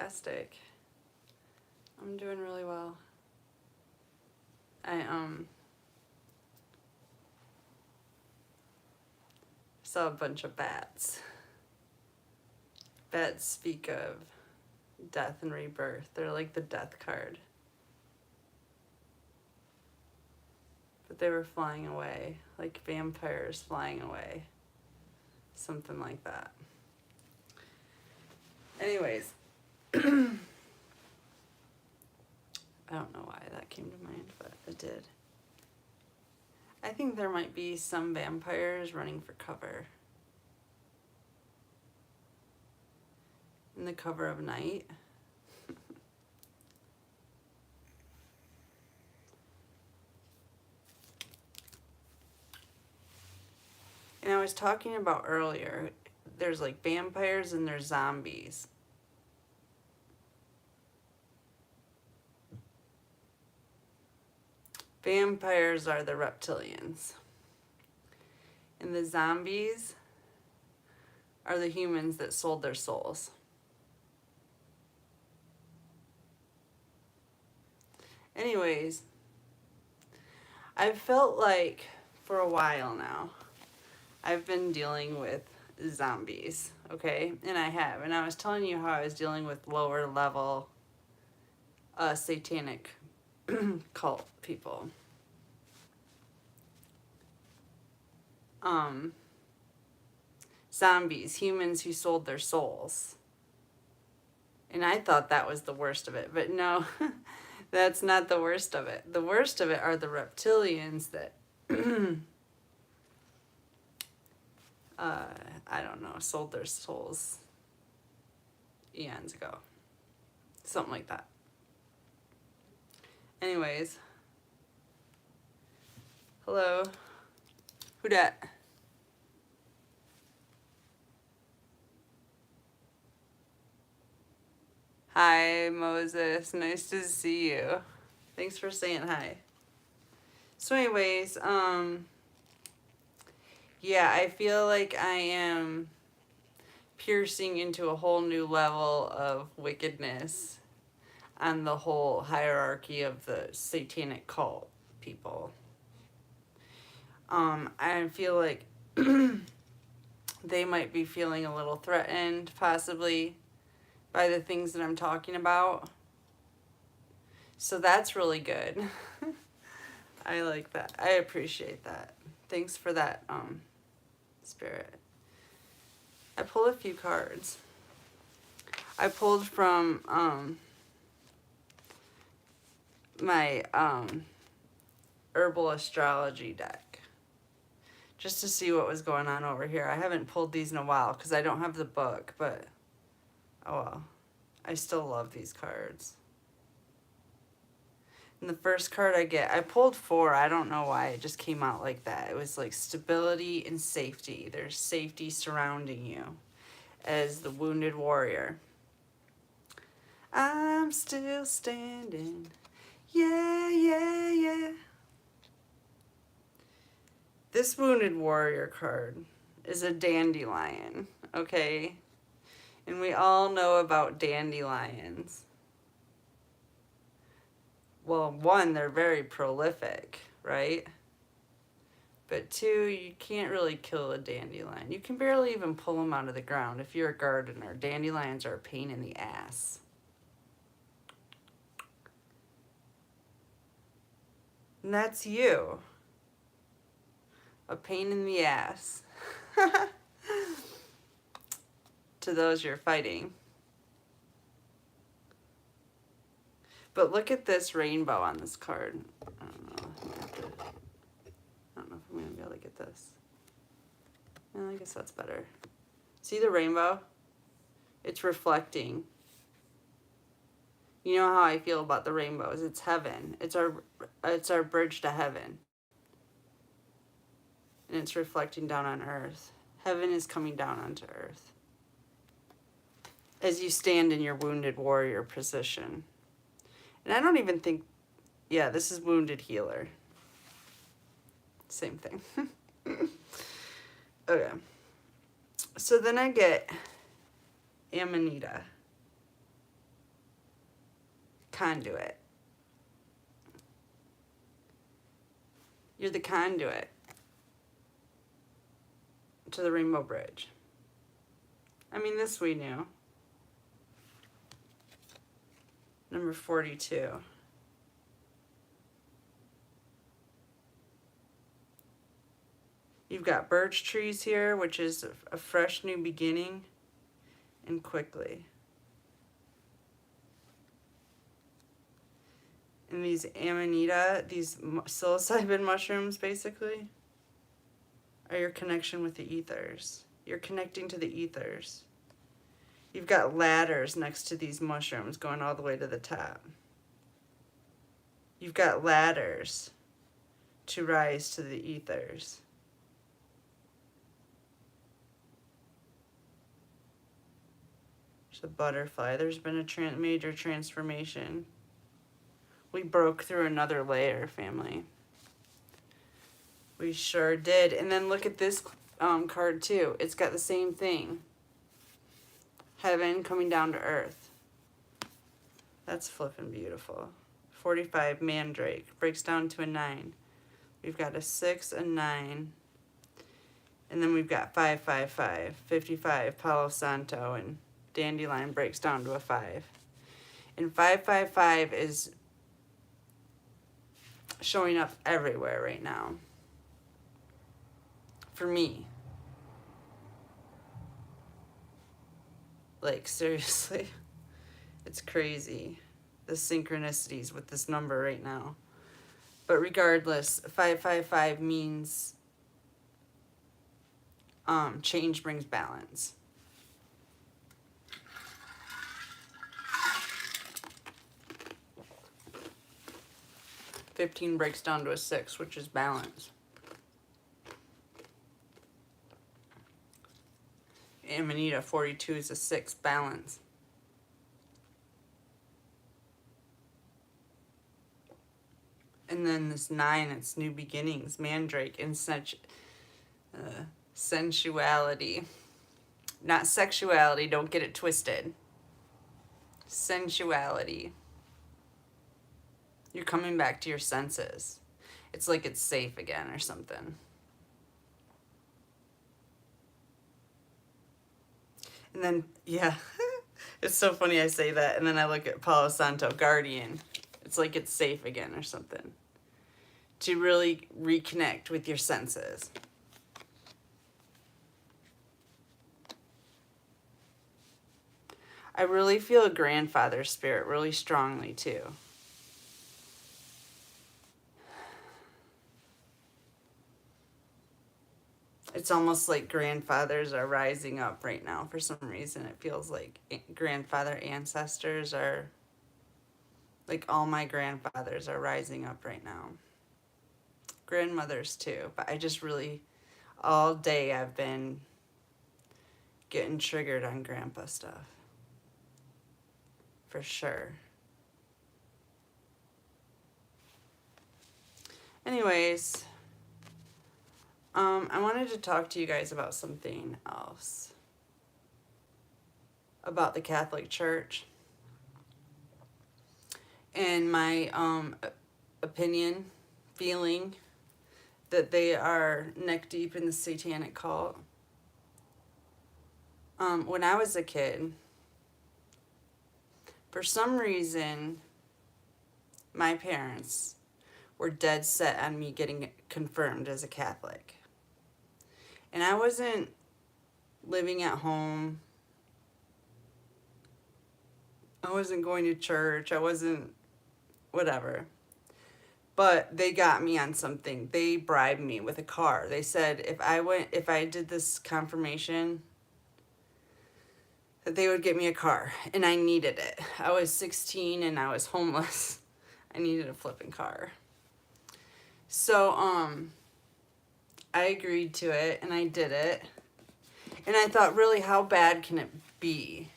fantastic. I'm doing really well. I saw a bunch of bats. Bats speak of death and rebirth. They're like the death card. But they were flying away, like vampires flying away. Something like that. Anyways, I don't know why that came to mind, but it did. I think there might be some vampires running for cover. In the cover of night. And I was talking about earlier, there's like vampires and there's zombies. Vampires are the reptilians. And the zombies are the humans that sold their souls. Anyways, I've felt like for a while now, I've been dealing with zombies, okay? And I have. And I was telling you how I was dealing with lower level satanic cult people. Zombies, humans who sold their souls. And I thought that was the worst of it, but no, that's not the worst of it. The worst of it are the reptilians that, I don't know, sold their souls eons ago. Something like that. Anyways. Hello. Who dat? Hi, Moses. Nice to see you. Thanks for saying hi. So anyways, yeah, I feel like I am piercing into a whole new level of wickedness on the whole hierarchy of the satanic cult people. I feel like they might be feeling a little threatened, possibly, by the things that I'm talking about. So that's really good. I like that. I appreciate that. Thanks for that, Spirit. I pulled a few cards. I pulled from my herbal astrology deck just to see what was going on over here. I haven't pulled these in a while because I don't have the book, but oh well. I still love these cards. And the first card I pulled 4. I don't know why it just came out like that. It was like stability and safety. There's safety surrounding you as the wounded warrior. I'm still standing. Yeah, yeah, yeah. This wounded warrior card is a dandelion, okay? And we all know about dandelions. Well, 1, they're very prolific, right? But 2, you can't really kill a dandelion. You can barely even pull them out of the ground if you're a gardener. Dandelions are a pain in the ass. And that's you. A pain in the ass. To those you're fighting. But look at this rainbow on this card. I don't know. I don't know if I'm going to be able to get this. Well, I guess that's better. See the rainbow? It's reflecting. You know how I feel about the rainbows. It's heaven. It's our bridge to heaven. And it's reflecting down on earth. Heaven is coming down onto earth. As you stand in your wounded warrior position. And I don't even think, yeah, this is wounded healer. Same thing. Okay. So then I get Amanita. conduit. You're the conduit to the Rainbow Bridge. I mean, this we knew. Number 42. You've got birch trees here, which is a fresh new beginning, and quickly. And these amanita, these psilocybin mushrooms, basically, are your connection with the ethers. You're connecting to the ethers. You've got ladders next to these mushrooms going all the way to the top. You've got ladders to rise to the ethers. There's a butterfly. There's been a major transformation. We broke through another layer, family. We sure did. And then look at this card too. It's got the same thing. Heaven coming down to earth. That's flipping beautiful. 45, Mandrake. Breaks down to a 9. We've got a 6, a 9. And then we've got 5, 5, 5. 55, Palo Santo. And Dandelion breaks down to a 5. And 5, 5, 5 is showing up everywhere right now. For me. Like, seriously. It's crazy. The synchronicities with this number right now. But regardless, 555 means change brings balance. "15 breaks down to a 6, which is balance. Amanita, 42 is a 6, balance. And then this 9, it's new beginnings, Mandrake, and such sensuality. Not sexuality, don't get it twisted. Sensuality. You're coming back to your senses. It's like it's safe again or something. And then, yeah, it's so funny I say that. And then I look at Palo Santo, Guardian. It's like it's safe again or something. To really reconnect with your senses. I really feel a grandfather spirit really strongly too. It's almost like grandfathers are rising up right now. For some reason, it feels like grandfather ancestors are, like all my grandfathers are rising up right now. Grandmothers too, but I just really, all day I've been getting triggered on grandpa stuff. For sure. Anyways, I wanted to talk to you guys about something else. About the Catholic Church. And my opinion, feeling that they are neck deep in the satanic cult. When I was a kid, for some reason, my parents were dead set on me getting confirmed as a Catholic. And I wasn't living at home. I wasn't going to church. I wasn't whatever. But they got me on something. They bribed me with a car. They said if I did this confirmation, that they would get me a car. And I needed it. I was 16 and I was homeless. I needed a flipping car. So, I agreed to it and I did it. And I thought, really, how bad can it be?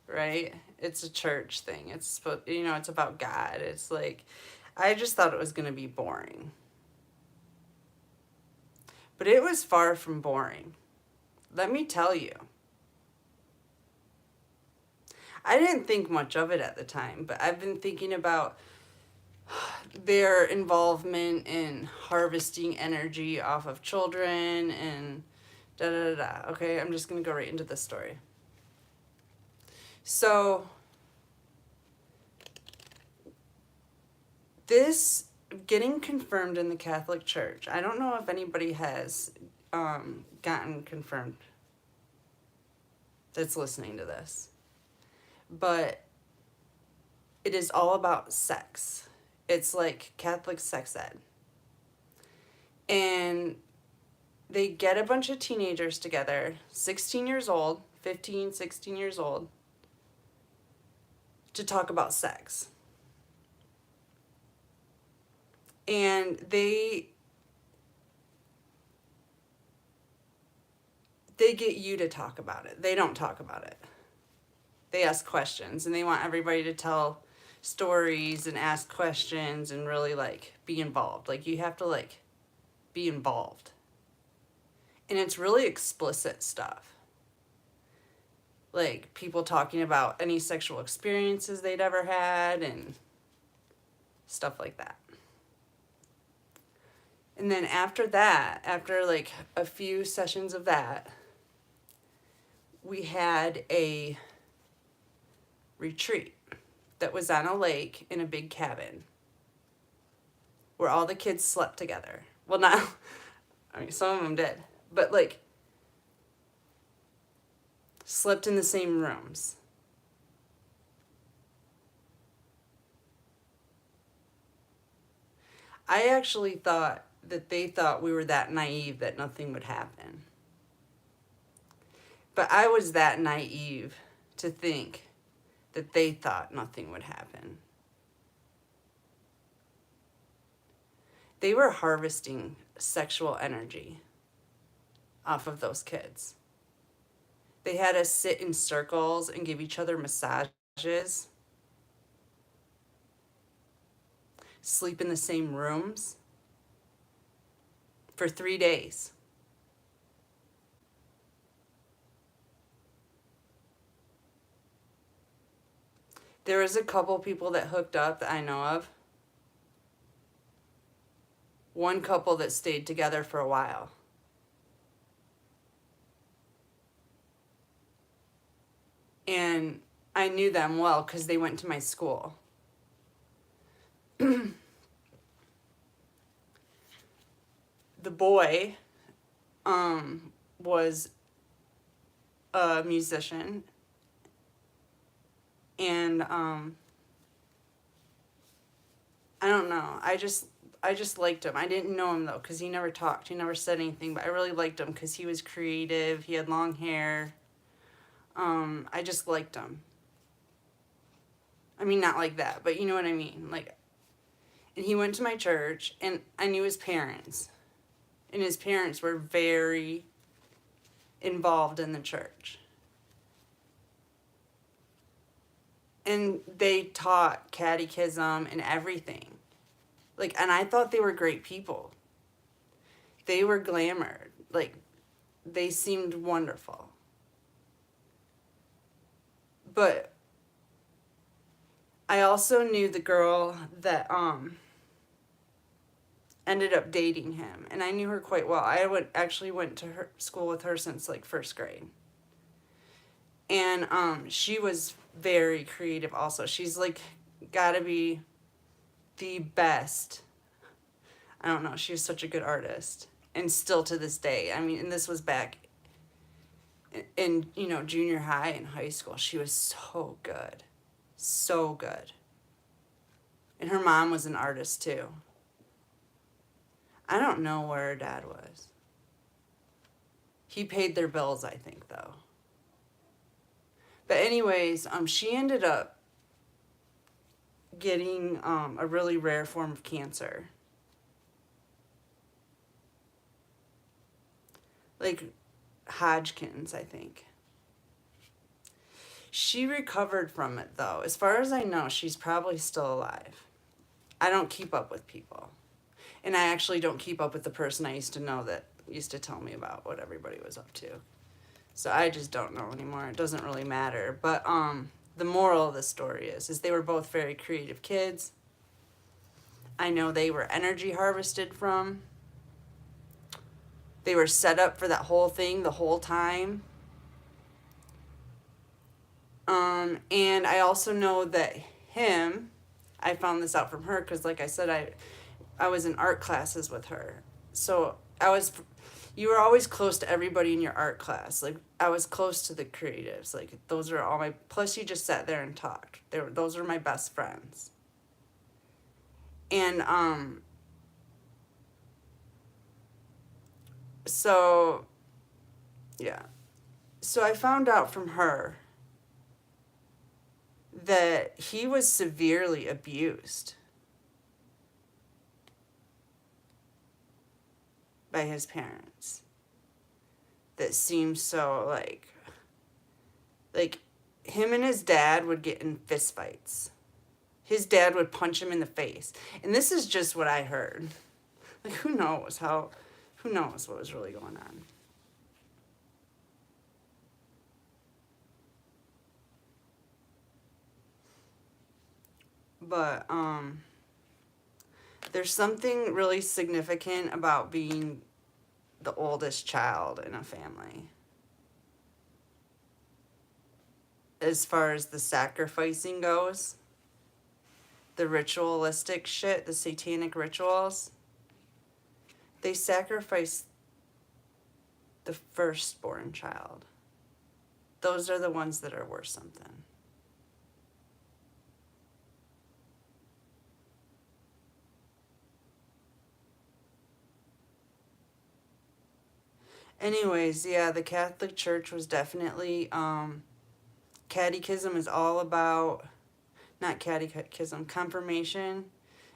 Right? It's a church thing. It's, it's about God. It's like, I just thought it was going to be boring. But it was far from boring. Let me tell you. I didn't think much of it at the time, but I've been thinking about their involvement in harvesting energy off of children and da da da da. Okay, I'm just gonna go right into the story. So, this getting confirmed in the Catholic Church, I don't know if anybody has gotten confirmed that's listening to this, but it is all about sex. It's like Catholic sex ed. And they get a bunch of teenagers together, 16 years old, 15, 16 years old, to talk about sex. And they get you to talk about it. They don't talk about it. They ask questions, and they want everybody to tell stories and ask questions and really like be involved. Like you have to like be involved. And it's really explicit stuff. Like people talking about any sexual experiences they'd ever had and stuff like that. And then after that, after like a few sessions of that, we had a retreat that was on a lake in a big cabin where all the kids slept together. Well, not, I mean, some of them did, but like slept in the same rooms. I actually thought that they thought we were that naive that nothing would happen. But I was that naive to think that they thought nothing would happen. They were harvesting sexual energy off of those kids. They had us sit in circles and give each other massages, sleep in the same rooms for 3 days. There was a couple people that hooked up that I know of. One couple that stayed together for a while. And I knew them well because they went to my school. The boy was a musician, and I don't know. I just liked him. I didn't know him though because he never talked. He never said anything. But I really liked him because he was creative. He had long hair. I just liked him. I mean, not like that, but you know what I mean. Like, and he went to my church, and I knew his parents, and his parents were very involved in the church. And they taught catechism and everything. Like, and I thought they were great people. They were glamored. Like, they seemed wonderful. But I also knew the girl that ended up dating him, and I knew her quite well. I actually went to her school with her since like first grade. And she was very creative also. She's like gotta be the best. I don't know, she was such a good artist. And still to this day. I mean, and this was back in, you know, junior high and high school. She was so good. So good. And her mom was an artist too. I don't know where her dad was. He paid their bills, I think, though. But anyways, she ended up getting a really rare form of cancer. Like Hodgkin's, I think. She recovered from it, though. As far as I know, she's probably still alive. I don't keep up with people. And I actually don't keep up with the person I used to know that used to tell me about what everybody was up to. So I just don't know anymore. It doesn't really matter. But the moral of the story is they were both very creative kids. I know they were energy harvested from. They were set up for that whole thing the whole time. And I also know that I found this out from her because, like I said, I was in art classes with her. So you were always close to everybody in your art class. Like, I was close to the creatives. Like, those are all plus you just sat there and talked. Those were my best friends. And, so, yeah. So I found out from her that he was severely abused by his parents. That seems so like him and his dad would get in fistfights. His dad would punch him in the face. And this is just what I heard. Like, who knows what was really going on. But there's something really significant about being the oldest child in a family. As far as the sacrificing goes, the ritualistic shit, the satanic rituals, they sacrifice the firstborn child. Those are the ones that are worth something. Anyways, yeah, the Catholic Church was definitely, catechism is all about, not catechism, confirmation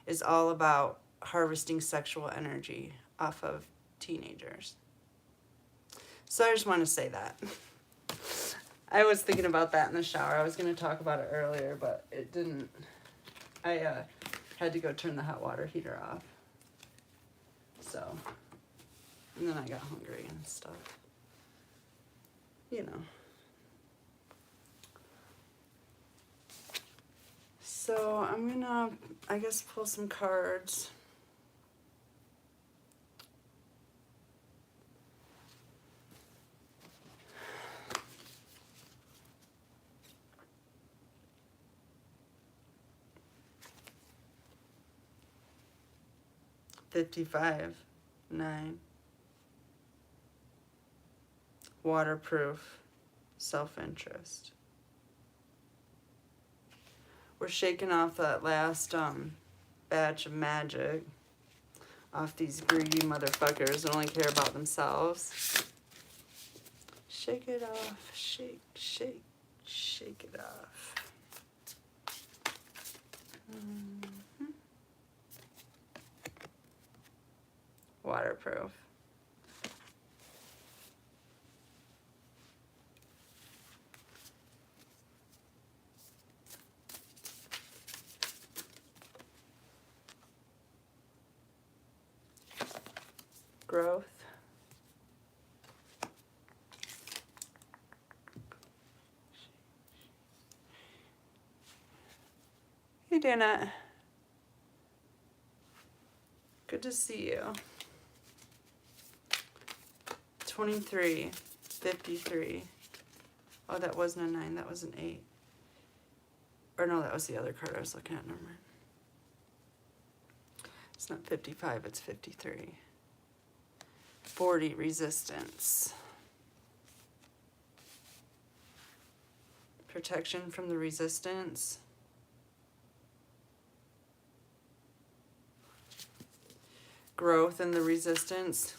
is all about harvesting sexual energy off of teenagers. So I just want to say that. I was thinking about that in the shower. I was going to talk about it earlier, but it didn't. I had to go turn the hot water heater off. So, and then I got hungry and stuff. You know. So I'm going to, I guess, pull some cards. $55, 9. Waterproof, self-interest. We're shaking off that last batch of magic off these greedy motherfuckers that only care about themselves. Shake it off, shake, shake, shake it off. Waterproof. Growth. Hey, Dana. Good to see you. 23, 53. Oh, that wasn't a 9, that was an 8. Or no, that was the other card I was looking at. Never mind. It's not 55, it's 53. 40, resistance. Protection from the resistance. Growth in the resistance.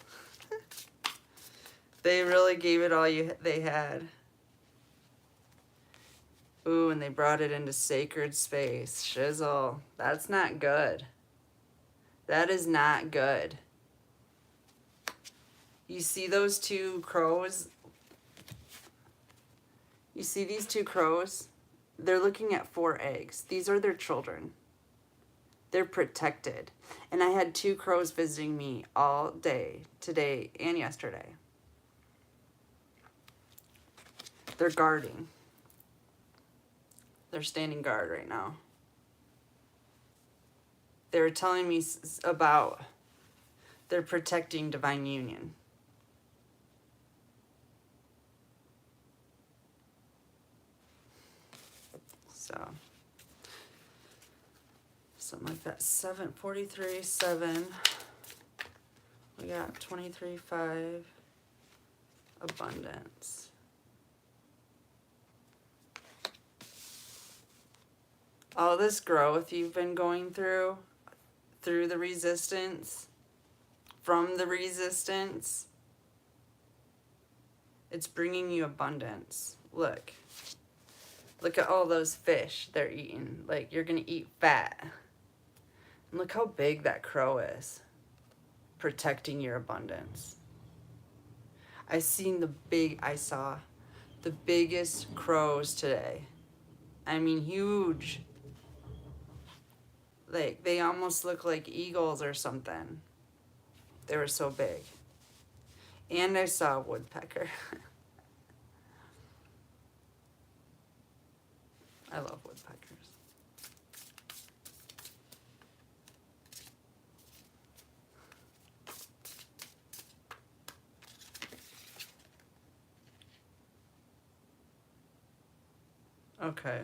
They really gave it all they had. Ooh, and they brought it into sacred space. Shizzle. That's not good. That is not good. You see those two crows? You see these two crows? They're looking at 4 eggs. These are their children. They're protected. And I had 2 crows visiting me all day, today and yesterday. They're guarding. They're standing guard right now. They were telling me about they're protecting divine union. So, something like that. 743, 7. We got 23, 5. Abundance. All this growth you've been going through the resistance, from the resistance, it's bringing you abundance. Look at all those fish they're eating. Like, you're gonna eat fat. And look how big that crow is, protecting your abundance. I saw the biggest crows today. I mean, huge. Like, they almost look like eagles or something. They were so big. And I saw a woodpecker. I love woodpeckers. Okay.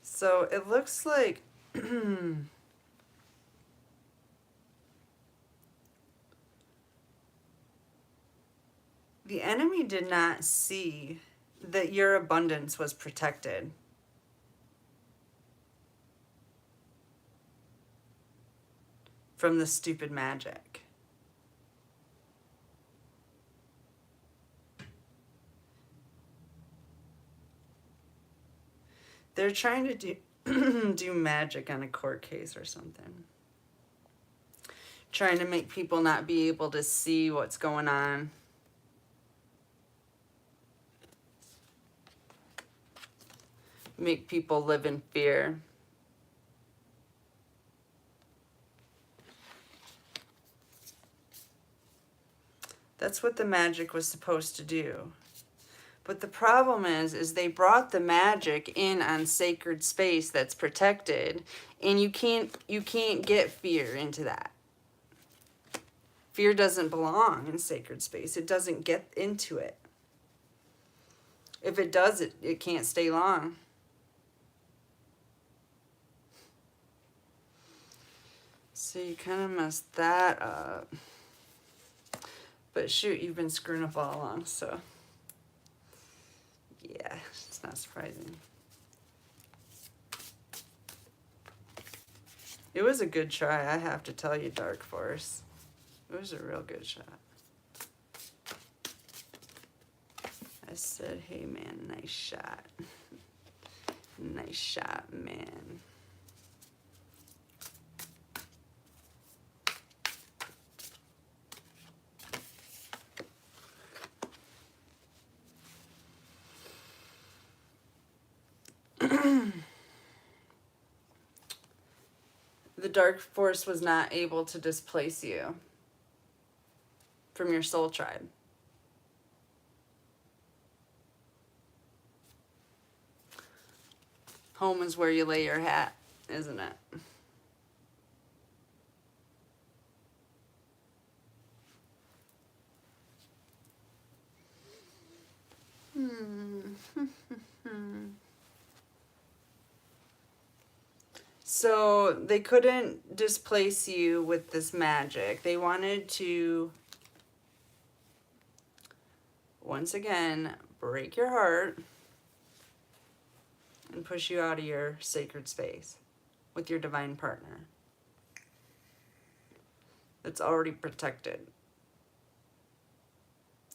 So it looks like the enemy did not see that your abundance was protected. From the stupid magic. They're trying to do magic on a court case or something. Trying to make people not be able to see what's going on. Make people live in fear. That's what the magic was supposed to do. But the problem is they brought the magic in on sacred space that's protected, and you can't get fear into that. Fear doesn't belong in sacred space. It doesn't get into it. If it does, it can't stay long. So you kind of messed that up. But shoot, you've been screwing up all along, so yeah, it's not surprising. It was a good try, I have to tell you, Dark Force. It was a real good shot. I said, hey man, nice shot. Nice shot, man. The Dark Force was not able to displace you from your soul tribe. Home is where you lay your hat, isn't it? So they couldn't displace you with this magic. They wanted to, once again, break your heart and push you out of your sacred space with your divine partner that's already protected.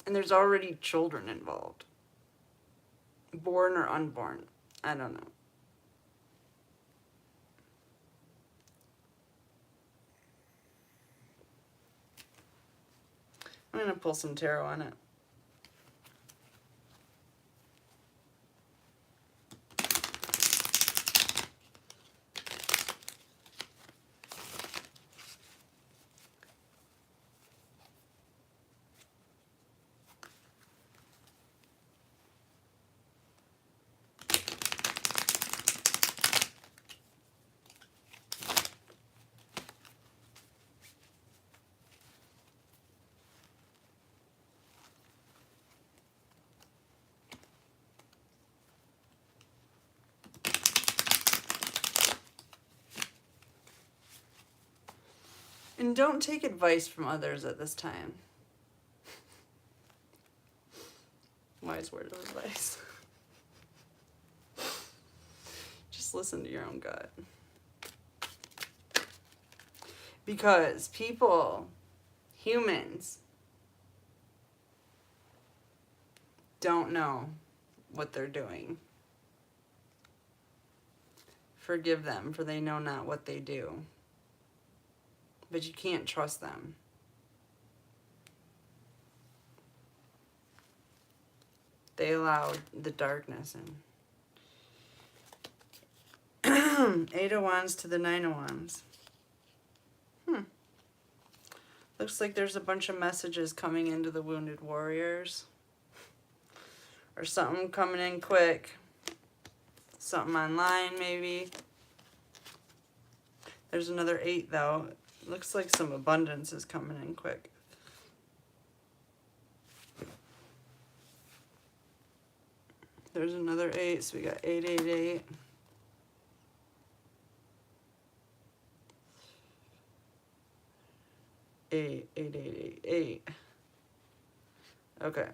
And there's already children involved. Born or unborn. I don't know. I'm going to pull some tarot on it. And don't take advice from others at this time. Wise word of advice. Just listen to your own gut. Because people, humans, don't know what they're doing. Forgive them, for they know not what they do. But you can't trust them. They allowed the darkness in. 8 of Wands to the 9 of Wands. Looks like there's a bunch of messages coming into the wounded warriors. Or something coming in quick. Something online, maybe. There's another 8, though. Looks like some abundance is coming in quick. There's another 8, so we got 888. Eight. Okay.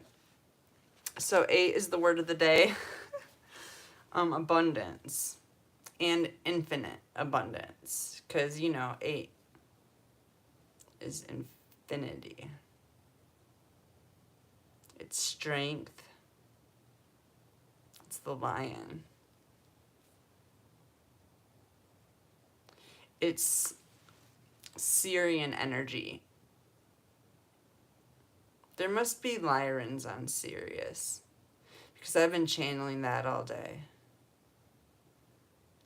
So 8 is the word of the day. Abundance. And infinite abundance. Because, you know, 8 is infinity. It's strength. It's the lion. It's Syrian energy. There must be Lyrans on Sirius, because I've been channeling that all day.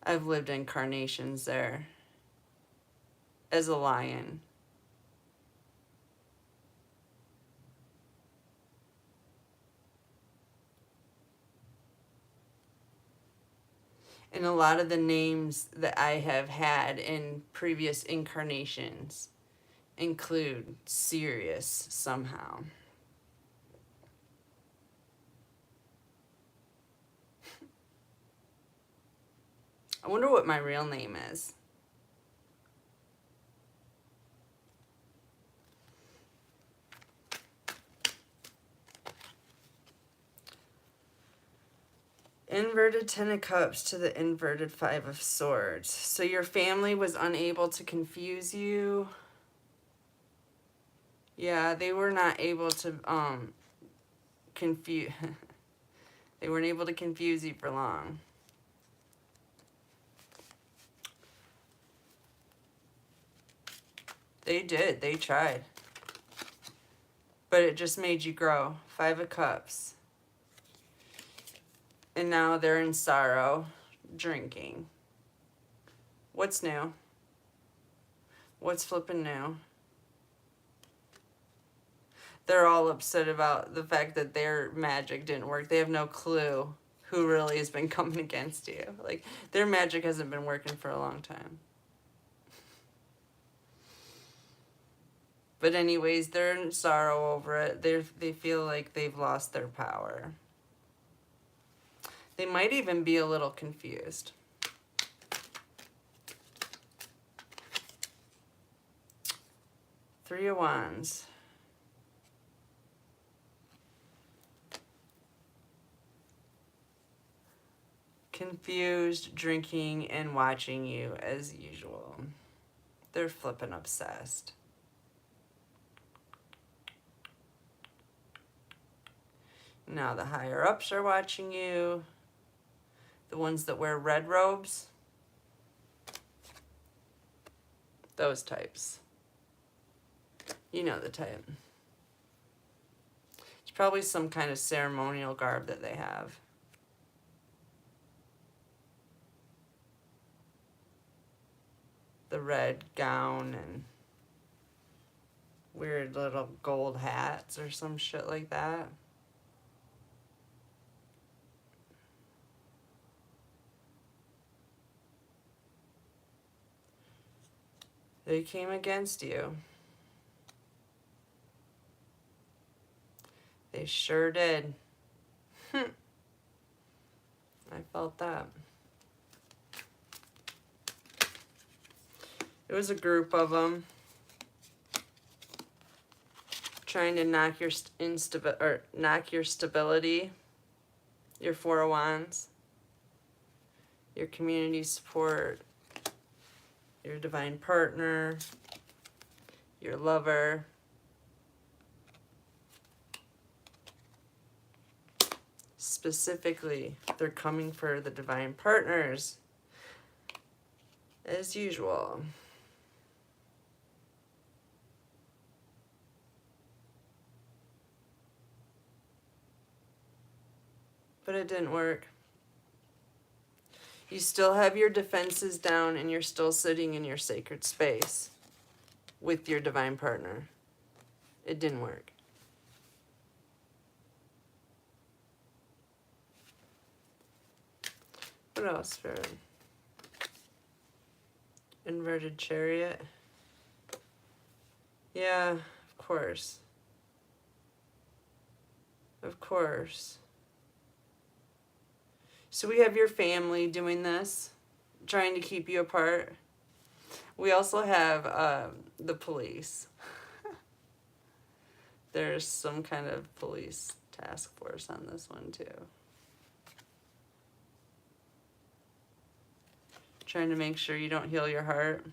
I've lived incarnations there as a lion. And a lot of the names that I have had in previous incarnations include Sirius somehow. I wonder what my real name is. Inverted 10 of Cups to the inverted 5 of Swords. So your family was unable to confuse you. Yeah, they were not able to confuse. They weren't able to confuse you for long. They did. They tried. But it just made you grow. 5 of Cups. And now they're in sorrow, drinking. What's new? What's flipping new? They're all upset about the fact that their magic didn't work. They have no clue who really has been coming against you. Like, their magic hasn't been working for a long time. But anyways, they're in sorrow over it. They feel like they've lost their power. They might even be a little confused. Three of Wands. Confused, drinking, and watching you as usual. They're flippin' obsessed. Now the higher-ups are watching you. The ones that wear red robes. Those types. You know the type. It's probably some kind of ceremonial garb that they have. The red gown and weird little gold hats or some shit like that. They came against you. They sure did. I felt that. It was a group of them. trying to knock your knock your stability, your Four of Wands, your community support, your divine partner, your lover. Specifically, they're coming for the divine partners, as usual. But it didn't work. You still have your defenses down and you're still sitting in your sacred space with your divine partner. It didn't work. What else, Spirit? Inverted Chariot. Yeah, of course. Of course. So we have your family doing this, trying to keep you apart. We also have the police. There's some kind of police task force on this one too. Trying to make sure you don't heal your heart.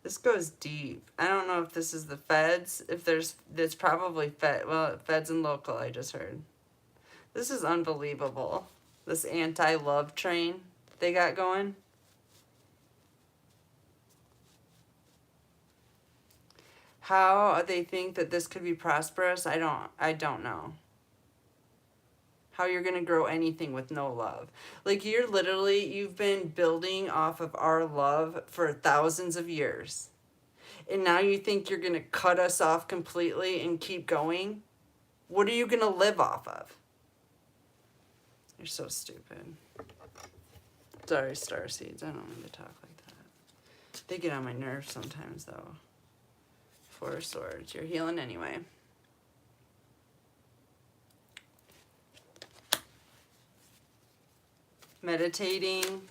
This goes deep. I don't know if this is the feds. If there's probably feds and local, I just heard. This is unbelievable. This anti-love train they got going. How they think that this could be prosperous, I don't know. How you're going to grow anything with no love. Like you've been building off of our love for thousands of years. And now you think you're going to cut us off completely and keep going? What are you going to live off of? You're so stupid. Sorry, starseeds. I don't mean to talk like that. They get on my nerves sometimes, though. Four of Swords. You're healing anyway. Meditating.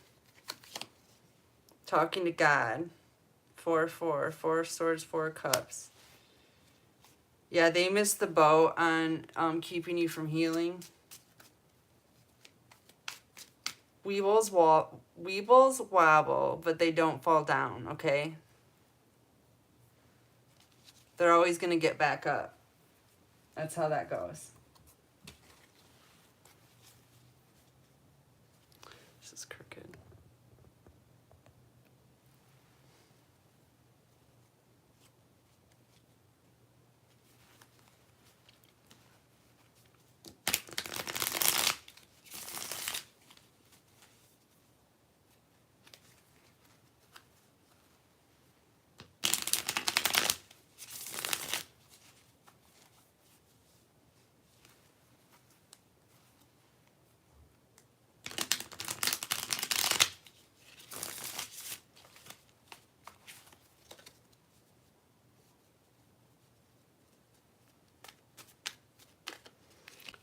Talking to God. 4 of Swords, 4 of Cups. Yeah, they missed the boat on keeping you from healing. Weebles wobble, but they don't fall down, okay? They're always going to get back up. That's how that goes. This is crooked.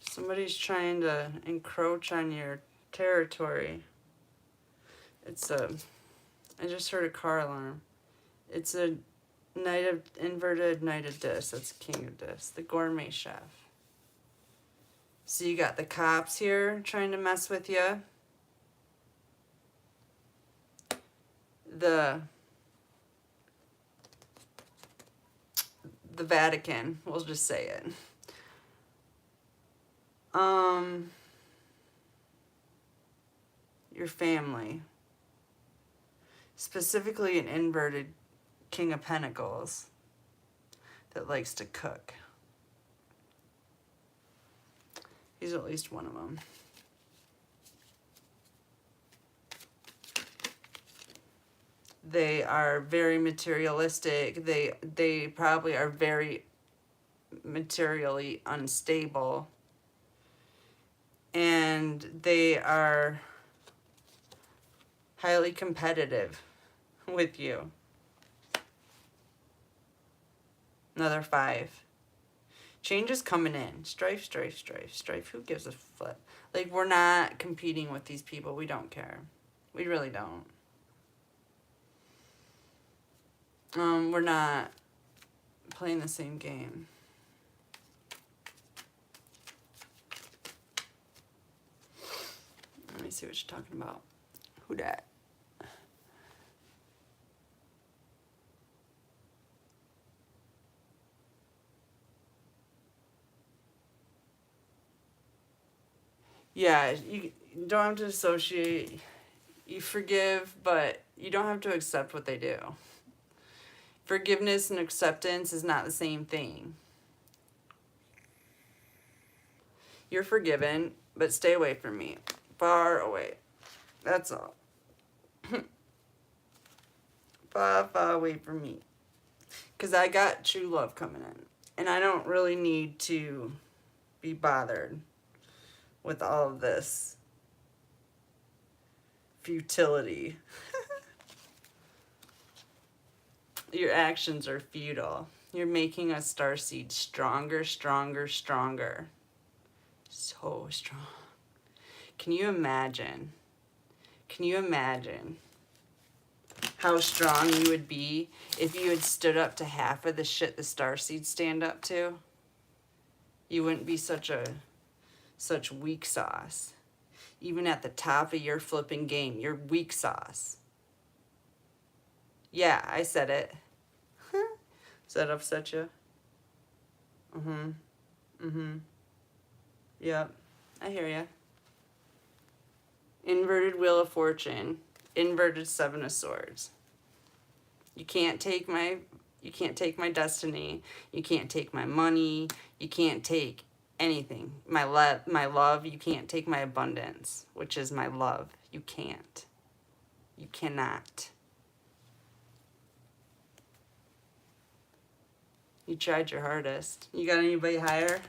Somebody's trying to encroach on your territory. I just heard a car alarm. It's a inverted Knight of Discs. That's King of Discs. The gourmet chef. So you got the cops here trying to mess with you. The Vatican, we'll just say it. Your family. Specifically an inverted King of Pentacles that likes to cook. He's at least one of them. They are very materialistic. They probably are very materially unstable. And they are highly competitive with you. Another 5. Change is coming in. Strife, strife, strife, strife. Who gives a flip? Like, we're not competing with these people. We don't care. We really don't. We're not playing the same game. Let me see what you're talking about. Who dat? Yeah, you don't have to associate. You forgive, but you don't have to accept what they do. Forgiveness and acceptance is not the same thing. You're forgiven, but stay away from me. Far away. That's all. Far, far away from me. Because I got true love coming in. And I don't really need to be bothered with all of this futility. Your actions are futile. You're making a starseed stronger, stronger, stronger. So strong. Can you imagine? Can you imagine how strong you would be if you had stood up to half of the shit the starseeds stand up to? You wouldn't be such weak sauce. Even at the top of your flipping game, you're weak sauce. Yeah, I said it. Does that upset you? Yep, I hear ya. Inverted Wheel of Fortune. Inverted Seven of Swords. You can't take my destiny. You can't take my money. You can't take anything. My love. You can't take my abundance, which is my love. You can't. You cannot. You tried your hardest. You got anybody higher?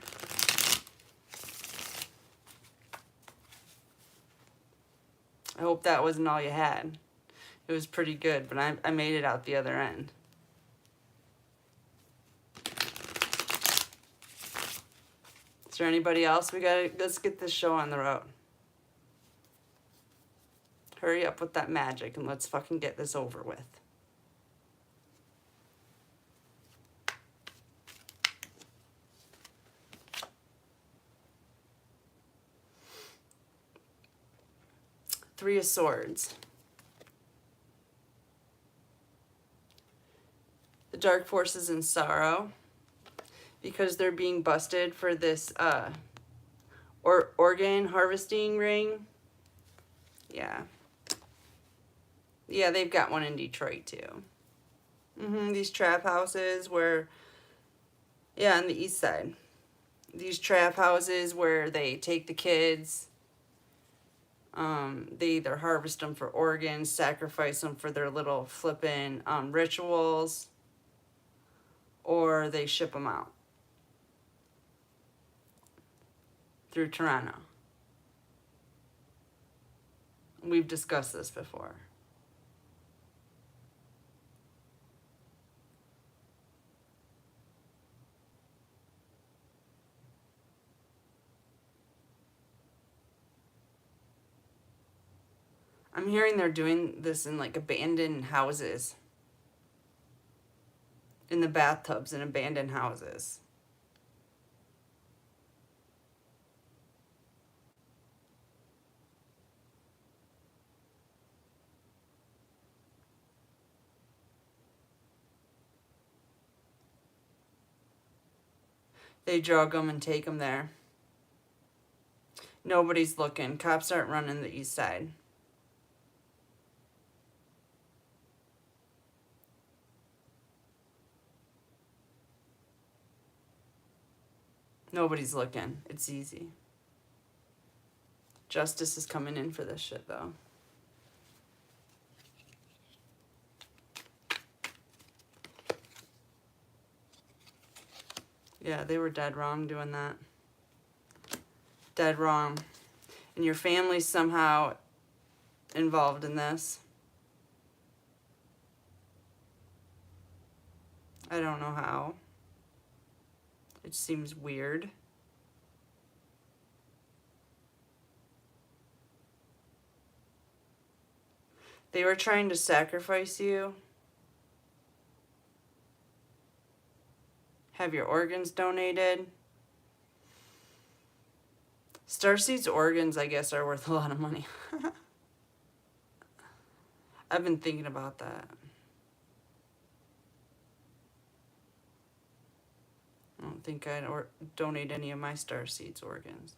I hope that wasn't all you had. It was pretty good, but I made it out the other end. Is there anybody else? Let's get this show on the road. Hurry up with that magic and let's fucking get this over with. Three of Swords. The dark forces in sorrow because they're being busted for this organ harvesting ring. Yeah. Yeah, they've got one in Detroit too. These trap houses where, yeah, on the east side. These trap houses where they take the kids. They either harvest them for organs, sacrifice them for their little flippin' rituals, or they ship them out through Toronto. We've discussed this before. I'm hearing they're doing this in like abandoned houses. In the bathtubs in abandoned houses. They drug them and take them there. Nobody's looking. Cops aren't running the east side. Nobody's looking. It's easy. Justice is coming in for this shit, though. Yeah, they were dead wrong doing that. Dead wrong. And your family's somehow involved in this. I don't know how. It seems weird. They were trying to sacrifice you have your organs donated. Starseed's organs, I guess, are worth a lot of money. I've been thinking about that. I don't think I'd donate any of my Starseed's organs.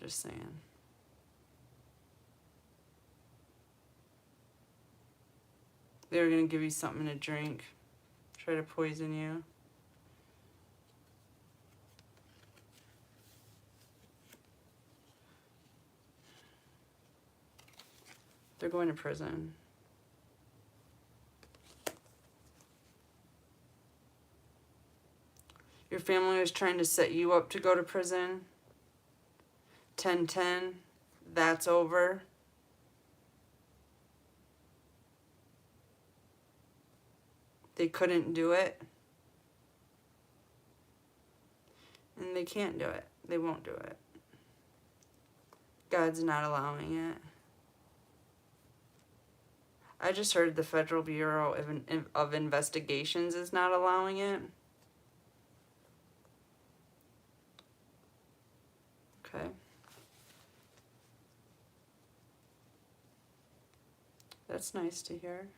Just saying. They were going to give you something to drink. Try to poison you. They're going to prison. Your family was trying to set you up to go to prison. 10-10. That's over. They couldn't do it. And they can't do it. They won't do it. God's not allowing it. I just heard the Federal Bureau of Investigations is not allowing it. Okay. That's nice to hear.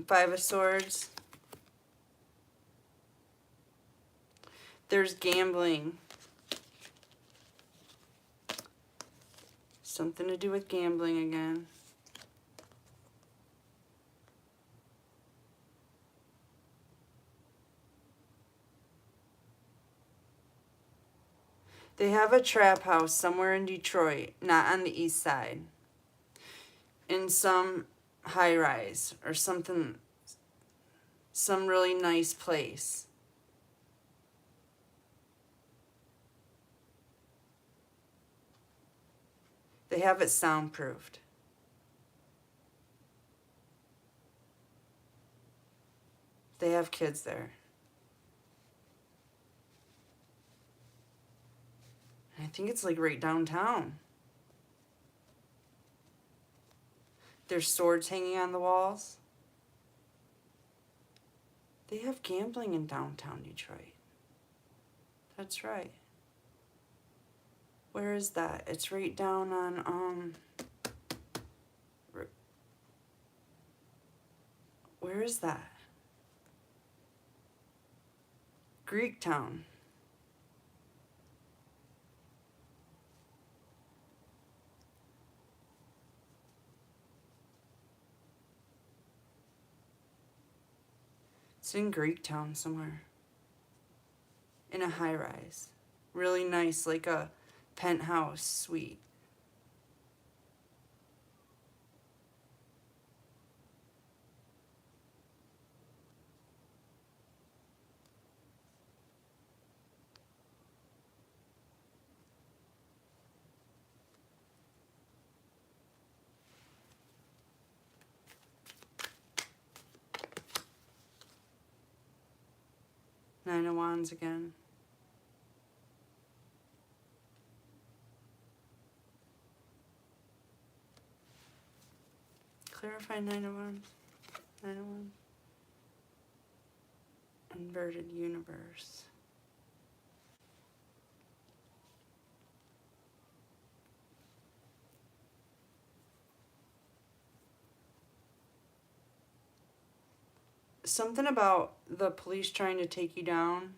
Five of Swords. There's gambling. Something to do with gambling again. They have a trap house somewhere in Detroit, not on the east side. In some high rise or something, some really nice place. They have it soundproofed. They have kids there. I think it's like right downtown. There's swords hanging on the walls. They have gambling in downtown Detroit. That's right. Where is that? It's right down on, where is that? Greektown. It's in Greektown somewhere. In a high rise. Really nice, like a penthouse suite. Nine of Wands again. Clarify Nine of Wands. Nine of Wands. Inverted universe. Something about the police trying to take you down.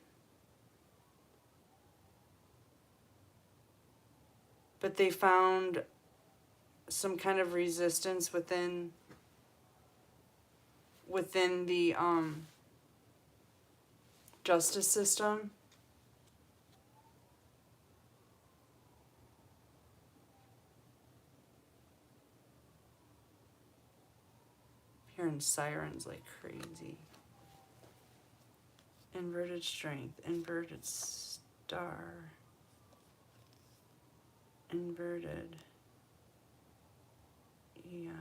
But they found some kind of resistance within the justice system. Hearing sirens like crazy. Inverted strength, inverted star, inverted eon.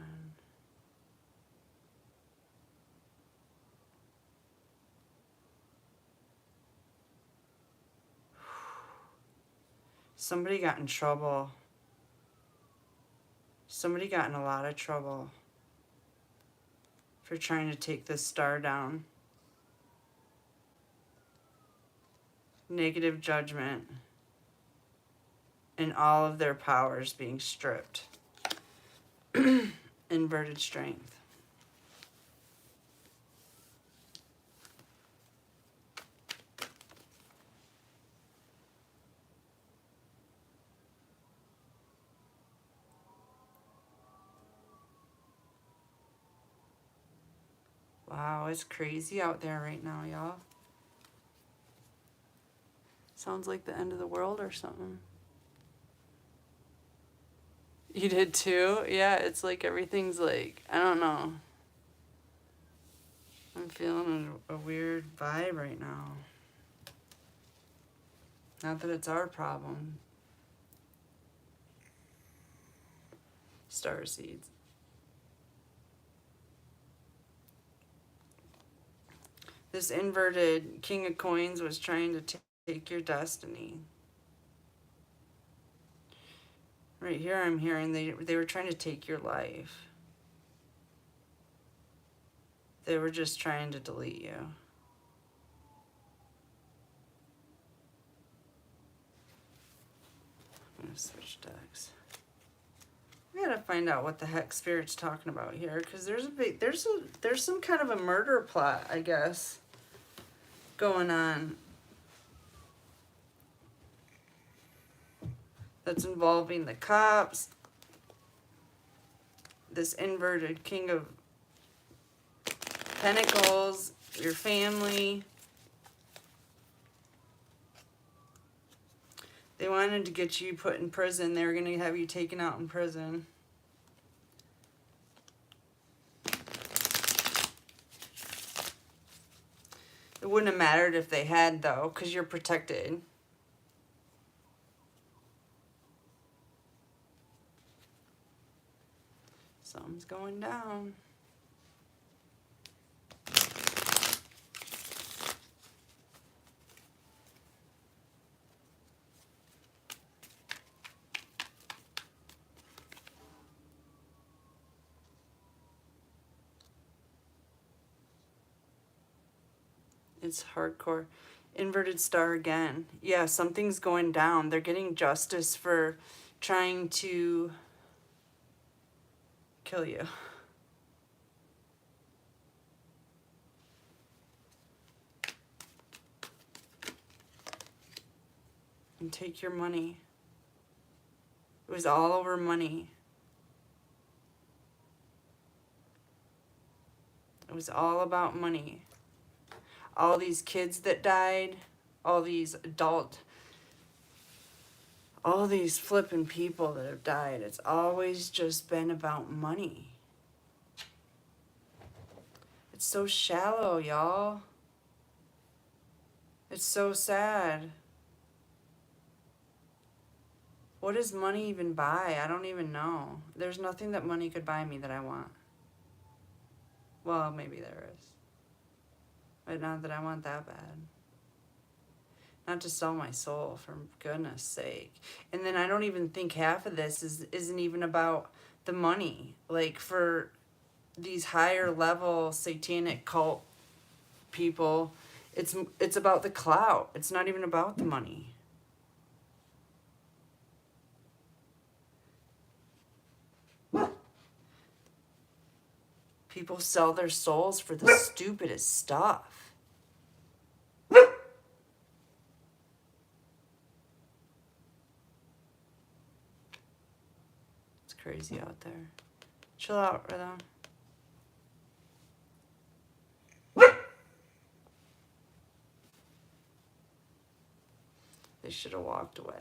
Somebody got in trouble. Somebody got in a lot of trouble for trying to take this star down. Negative judgment and all of their powers being stripped. Inverted strength. Wow, it's crazy out there right now, y'all. Sounds like the end of the world or something. You did too? Yeah, it's like everything's like, I don't know. I'm feeling a weird vibe right now. Not that it's our problem. Star seeds. This inverted King of Coins was trying to take your destiny. Right here I'm hearing they were trying to take your life. They were just trying to delete you. I'm going to switch decks. I gotta find out what the heck Spirit's talking about here, because there's some kind of a murder plot, I guess, going on that's involving the cops, this inverted King of Pentacles, your family. They wanted to get you put in prison. They were going to have you taken out in prison. It wouldn't have mattered if they had, though, because you're protected. Something's going down. It's hardcore. Inverted star again. Yeah, something's going down. They're getting justice for trying to kill you. And take your money. It was all over money. It was all about money. All these kids that died, all these all these flipping people that have died, it's always just been about money. It's so shallow, y'all. It's so sad. What does money even buy? I don't even know. There's nothing that money could buy me that I want. Well, maybe there is. But not that I want that bad. Not to sell my soul, for goodness sake. And then I don't even think half of this isn't even about the money. Like, for these higher level satanic cult people, it's about the clout. It's not even about the money. People sell their souls for the stupidest stuff. It's crazy out there. Chill out, Rhythm. They should have walked away.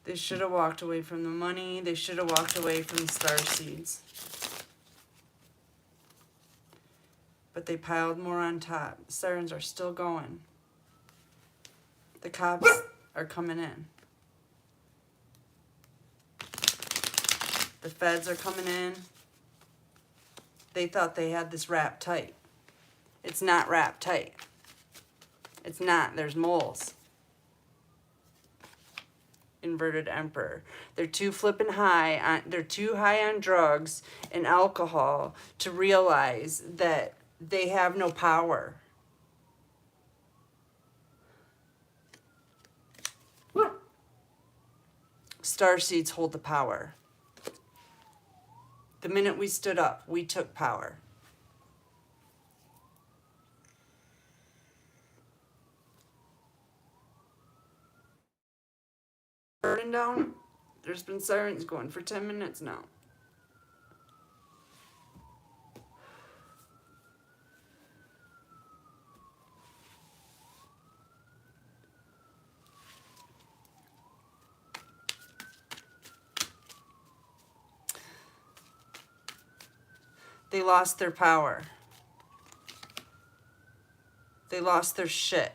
They should have walked away from the money. They should have walked away from the star seeds. But they piled more on top. The sirens are still going. The cops are coming in. The feds are coming in. They thought they had this wrapped tight. It's not wrapped tight. It's not. There's moles. Inverted Emperor. They're too flippin' high on, they're too high on drugs and alcohol to realize that they have no power. Starseeds hold the power. The minute we stood up, we took power. Burning down. There's been sirens going for 10 minutes now. They lost their power. They lost their shit.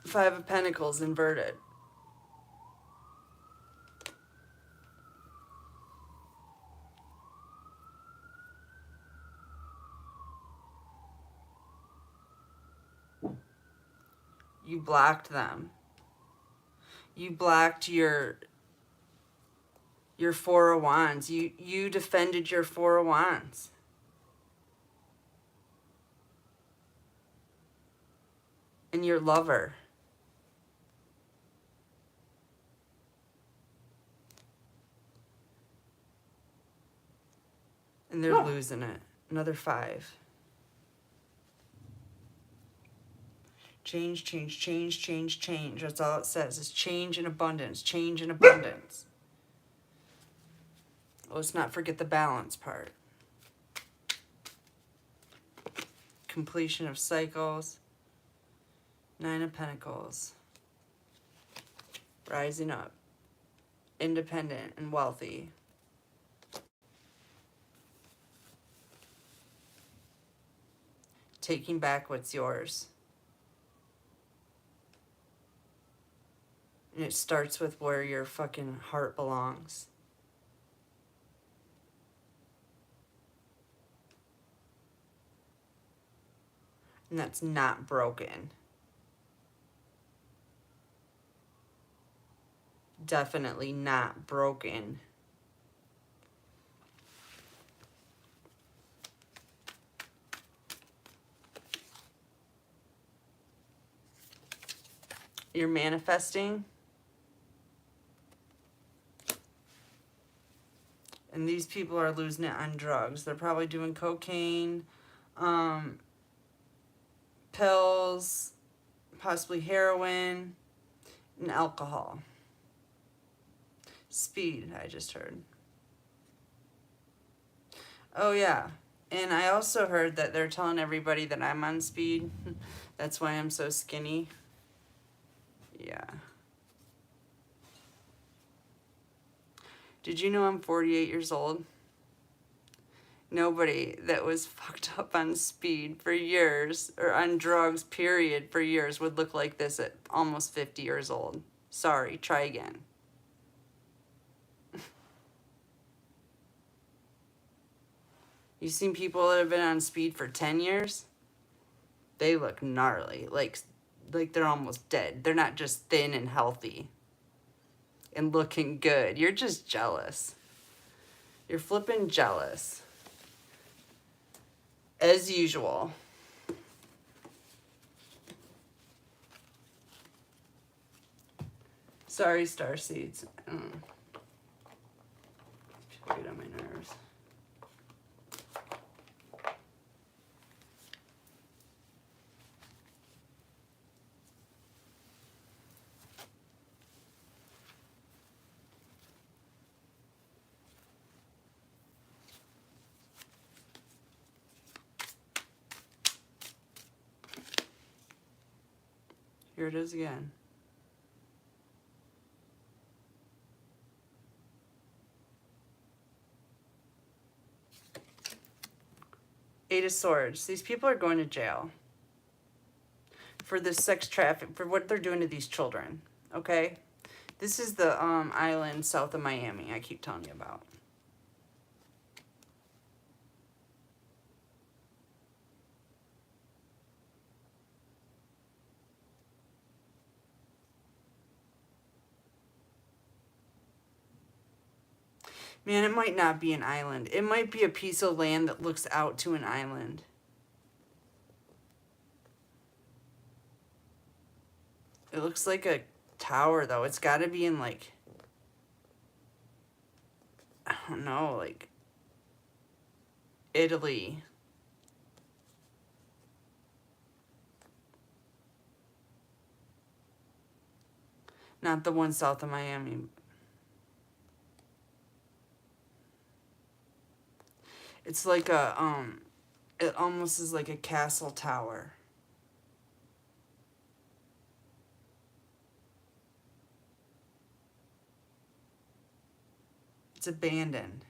Five of Pentacles inverted. You blocked them. You blocked your Four of Wands. You defended your Four of Wands. And your lover. And they're losing it. Another 5. Change, change, change, change, change. That's all it says. It's change and abundance. Change and abundance. Let's not forget the balance part. Completion of cycles. 9 of Pentacles. Rising up. Independent and wealthy. Taking back what's yours. And it starts with where your fucking heart belongs. And that's not broken. Definitely not broken. You're manifesting. And these people are losing it on drugs. They're probably doing cocaine, pills, possibly heroin, and alcohol. Speed, I just heard. Oh, yeah. And I also heard that they're telling everybody that I'm on speed. That's why I'm so skinny. Yeah. Did you know I'm 48 years old? Nobody that was fucked up on speed for years, or on drugs, period, for years, would look like this at almost 50 years old. Sorry, try again. You've seen people that have been on speed for 10 years? They look gnarly, like they're almost dead. They're not just thin and healthy and looking good. You're just jealous. You're flipping jealous. As usual. Sorry, starseeds. People get on my nerves. Here it is again. Eight of Swords. These people are going to jail for this sex traffic, for what they're doing to these children, okay? This is the island south of Miami I keep telling you about. Man, it might not be an island. It might be a piece of land that looks out to an island. It looks like a tower, though. It's got to be in, like, I don't know, like, Italy. Not the one south of Miami. It's like a, it almost is like a castle tower. It's abandoned.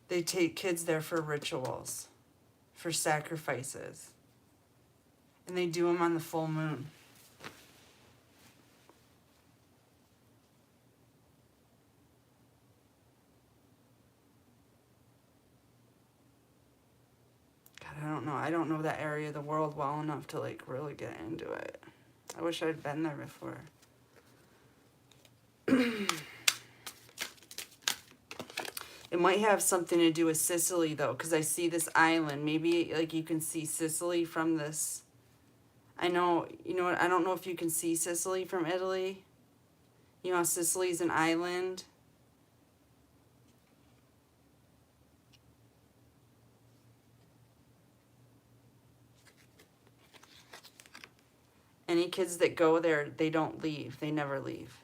They take kids there for rituals, for sacrifices. And they do them on the full moon. God, I don't know. I don't know that area of the world well enough to, like, really get into it. I wish I'd been there before. It might have something to do with Sicily, though, because I see this island. Maybe, like, you can see Sicily from this. I know, you know what? I don't know if you can see Sicily from Italy. You know, Sicily's an island. Any kids that go there, they don't leave. They never leave.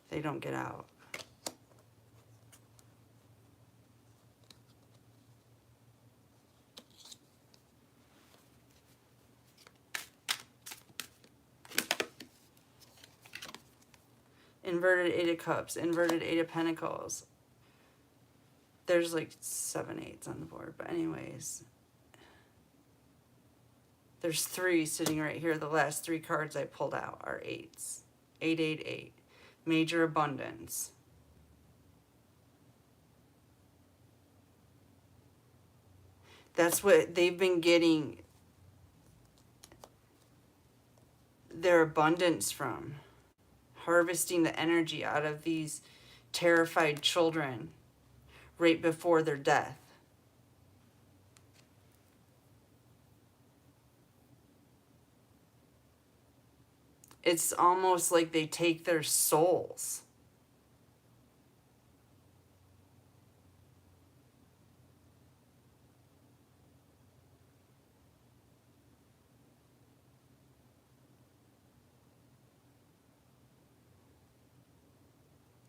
They don't get out. Inverted Eight of Cups, inverted Eight of Pentacles. There's like 7 8s on the board, but anyways. There's 3 sitting right here. The last 3 cards I pulled out are 8s. 8 8 8. Major abundance. That's what they've been getting their abundance from. Harvesting the energy out of these terrified children right before their death. It's almost like they take their souls.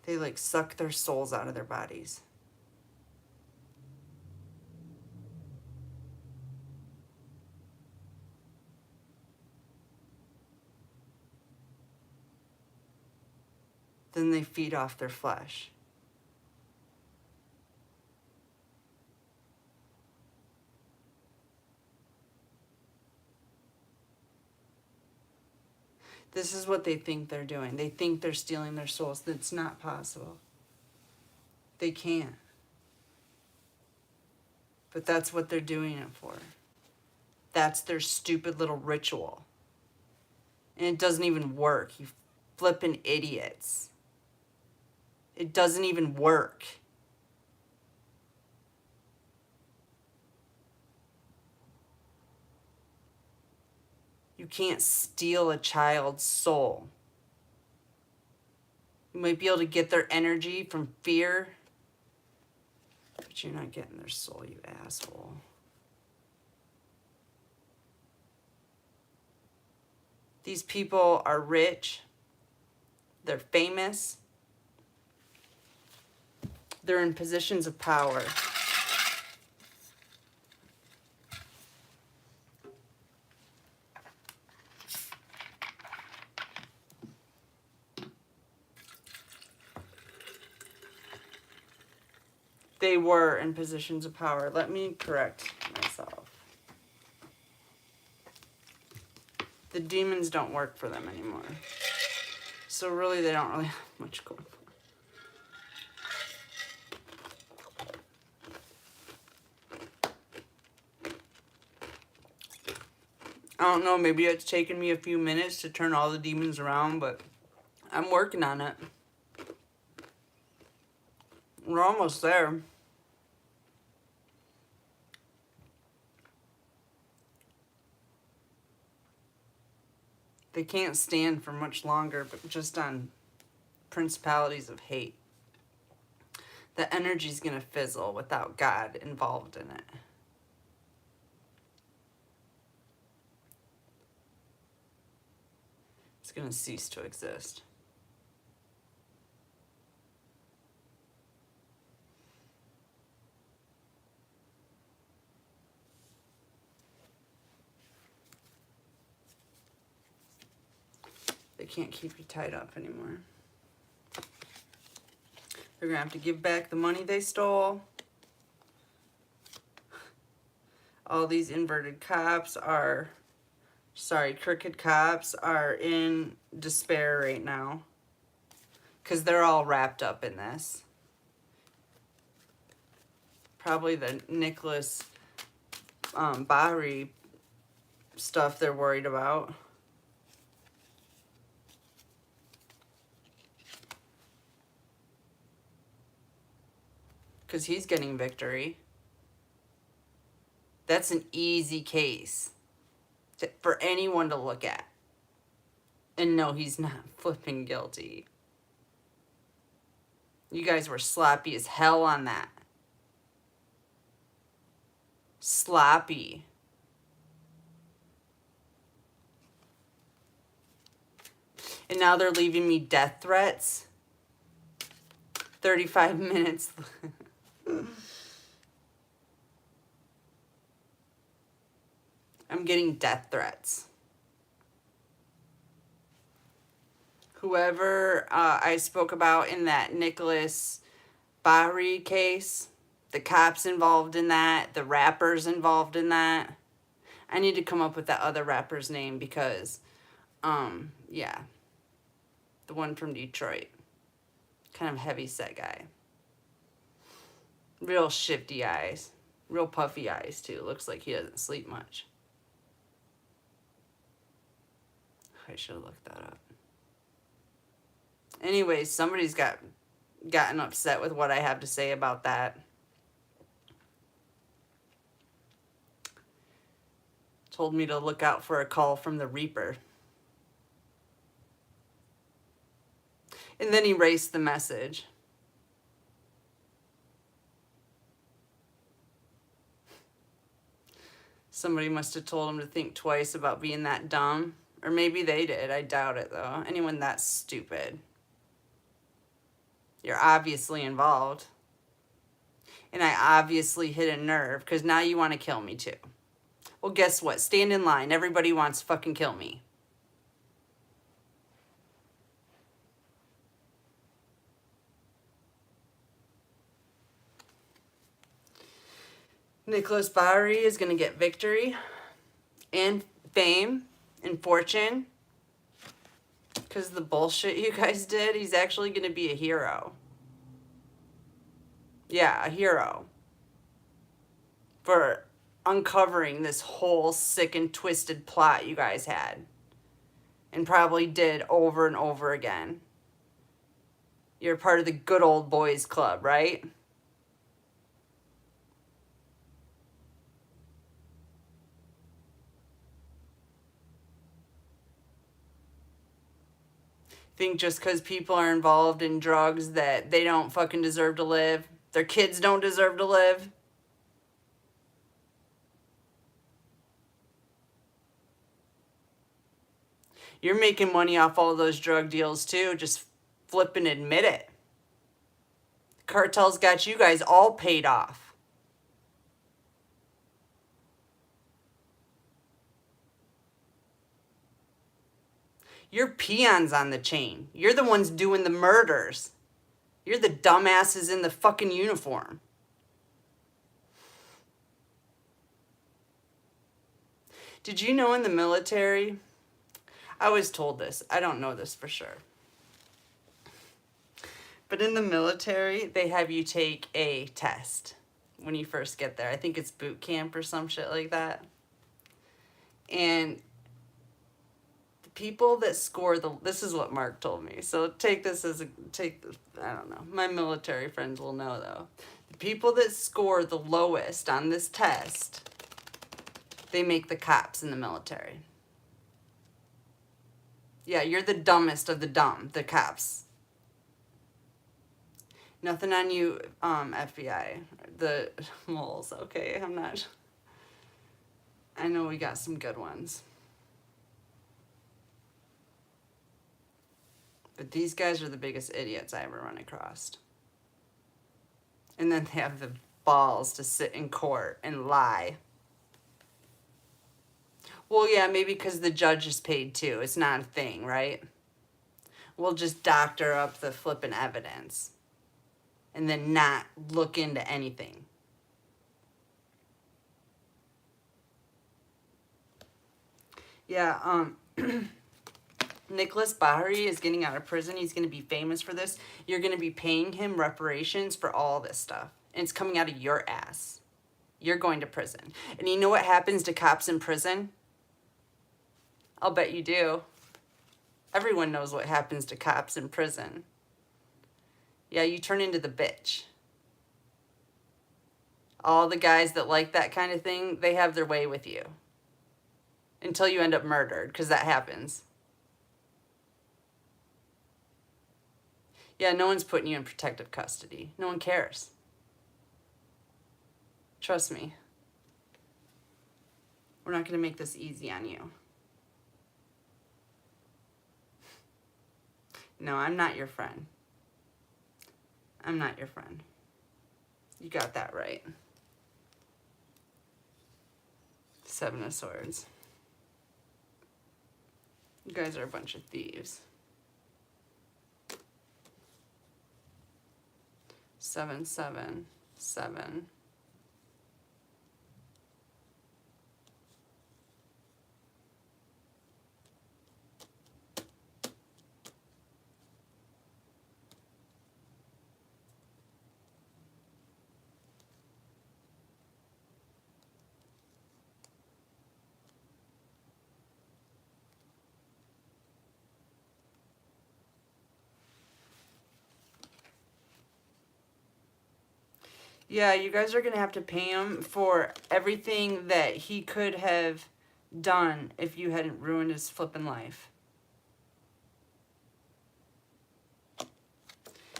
They like suck their souls out of their bodies. Then they feed off their flesh. This is what they think they're doing. They think they're stealing their souls. That's not possible. They can't. But that's what they're doing it for. That's their stupid little ritual. And it doesn't even work. You flippin' idiots. It doesn't even work. You can't steal a child's soul. You might be able to get their energy from fear, but you're not getting their soul, you asshole. These people are rich. They're famous. They're in positions of power. They were in positions of power. Let me correct myself. The demons don't work for them anymore. So really, they don't really have much going for. I don't know, maybe it's taken me a few minutes to turn all the demons around, but I'm working on it. We're almost there. They can't stand for much longer, but just on principalities of hate. The energy's going to fizzle without God involved in it. It's going to cease to exist. They can't keep you tied up anymore. They're going to have to give back the money they stole. All these inverted cops are, crooked cops are in despair right now. Because they're all wrapped up in this. Probably the Nicolas Bahri stuff they're worried about. Because he's getting victory. That's an easy case for anyone to look at and know he's not flipping guilty. You guys were sloppy as hell on that. Sloppy. And now they're leaving me death threats. 35 minutes. I'm getting death threats. Whoever I spoke about in that Nicolas Bahri case, the cops involved in that, the rappers involved in that. I need to come up with that other rapper's name because, yeah. The one from Detroit. Kind of heavy set guy. Real shifty eyes. Real puffy eyes, too. Looks like he doesn't sleep much. I should have looked that up. Anyways, somebody's gotten upset with what I have to say about that. Told me to look out for a call from the Reaper. And then erased the message. Somebody must have told him to think twice about being that dumb. Or maybe they did. I doubt it, though. Anyone that stupid. You're obviously involved. And I obviously hit a nerve, because now you want to kill me, too. Well, guess what? Stand in line. Everybody wants to fucking kill me. Nicolas Bahri is going to get victory and fame and fortune because of the bullshit you guys did. He's actually going to be a hero. Yeah, a hero. For uncovering this whole sick and twisted plot you guys had. And probably did over and over again. You're part of the good old boys club, right? Think just because people are involved in drugs that they don't fucking deserve to live? Their kids don't deserve to live? You're making money off all those drug deals too. Just flip and admit it. Cartel's got you guys all paid off. You're peons on the chain. You're the ones doing the murders. You're the dumbasses in the fucking uniform. Did you know in the military? I was told this. I don't know this for sure. But in the military, they have you take a test when you first get there. I think it's boot camp or some shit like that. And people that score this is what Mark told me. So take this as I don't know. My military friends will know though. The people that score the lowest on this test, they make the cops in the military. Yeah, you're the dumbest of the dumb, the cops. Nothing on you, FBI. The moles, okay? I know we got some good ones. But these guys are the biggest idiots I ever run across. And then they have the balls to sit in court and lie. Well, yeah, maybe because the judge is paid too. It's not a thing, right? We'll just doctor up the flippin' evidence and then not look into anything. Yeah, Nicolas Bahri is getting out of prison. He's going to be famous for this. You're going to be paying him reparations for all this stuff. And it's coming out of your ass. You're going to prison. And you know what happens to cops in prison? I'll bet you do. Everyone knows what happens to cops in prison. Yeah, you turn into the bitch. All the guys that like that kind of thing, they have their way with you. Until you end up murdered, because that happens. Yeah, no one's putting you in protective custody. No one cares. Trust me. We're not going to make this easy on you. No, I'm not your friend. I'm not your friend. You got that right. Seven of Swords. You guys are a bunch of thieves. 7, 7, 7. Yeah, you guys are going to have to pay him for everything that he could have done if you hadn't ruined his flippin' life.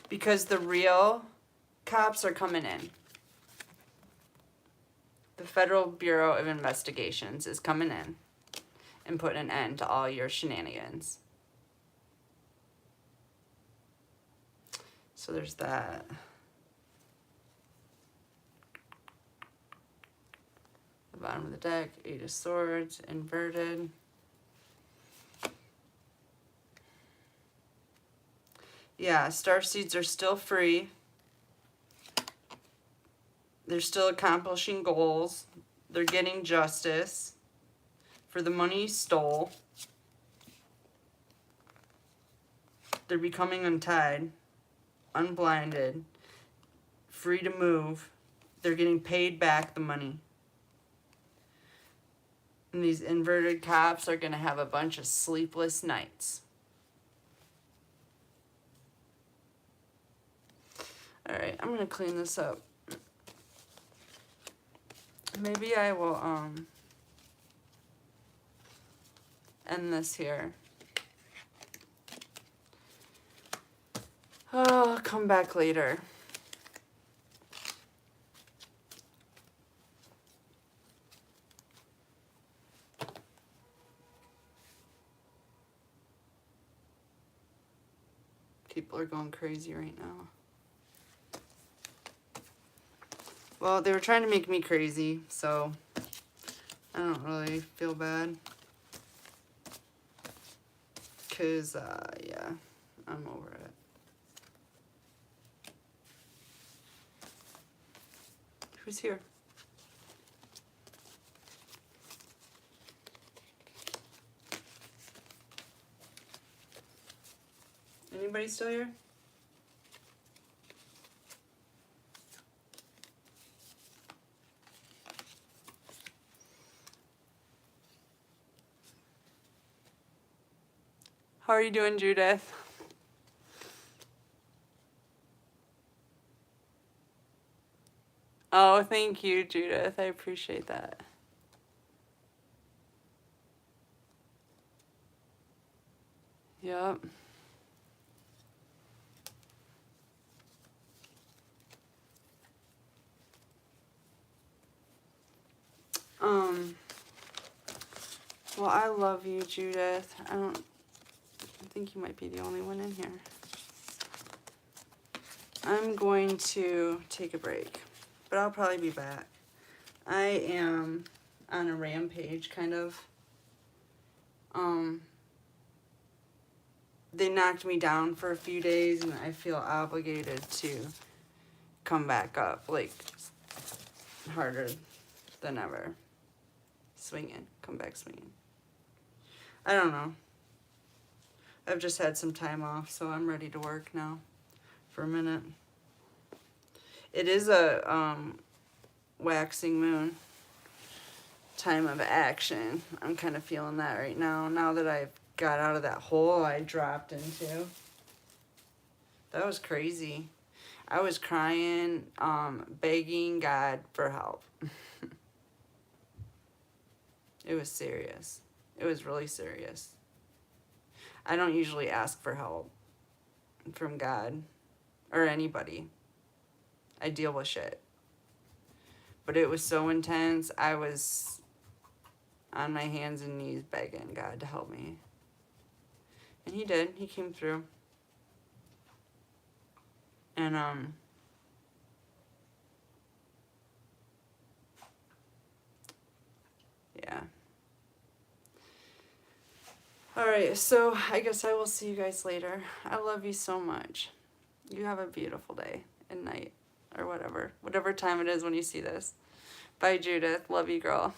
Because the real cops are coming in. The Federal Bureau of Investigations is coming in and putting an end to all your shenanigans. So there's that. The bottom of the deck, 8 of Swords, inverted. Yeah, starseeds are still free. They're still accomplishing goals. They're getting justice for the money you stole. They're becoming untied, unblinded, free to move. They're getting paid back the money. And these inverted cops are going to have a bunch of sleepless nights. All right, I'm going to clean this up. Maybe I will end this here. Oh, I'll come back later. People are going crazy right now. Well, they were trying to make me crazy, so I don't really feel bad. Because, yeah, I'm over it. Who's here? Anybody still here? How are you doing, Judith? Oh, thank you, Judith. I appreciate that. Yep. Well, I love you, Judith. I think you might be the only one in here. I'm going to take a break, but I'll probably be back. I am on a rampage, kind of. They knocked me down for a few days, and I feel obligated to come back up, like, harder than ever. Swinging. Come back swinging. I don't know. I've just had some time off, so I'm ready to work now for a minute. It is a waxing moon. Time of action. I'm kind of feeling that right now. Now that I've got out of that hole I dropped into. That was crazy. I was crying, begging God for help. It was serious. It was really serious. I don't usually ask for help from God or anybody. I deal with shit. But it was so intense, I was on my hands and knees begging God to help me. And he did. He came through. And, yeah. Alright, so I guess I will see you guys later. I love you so much. You have a beautiful day and night or whatever. Whatever time it is when you see this. Bye, Judith. Love you, girl.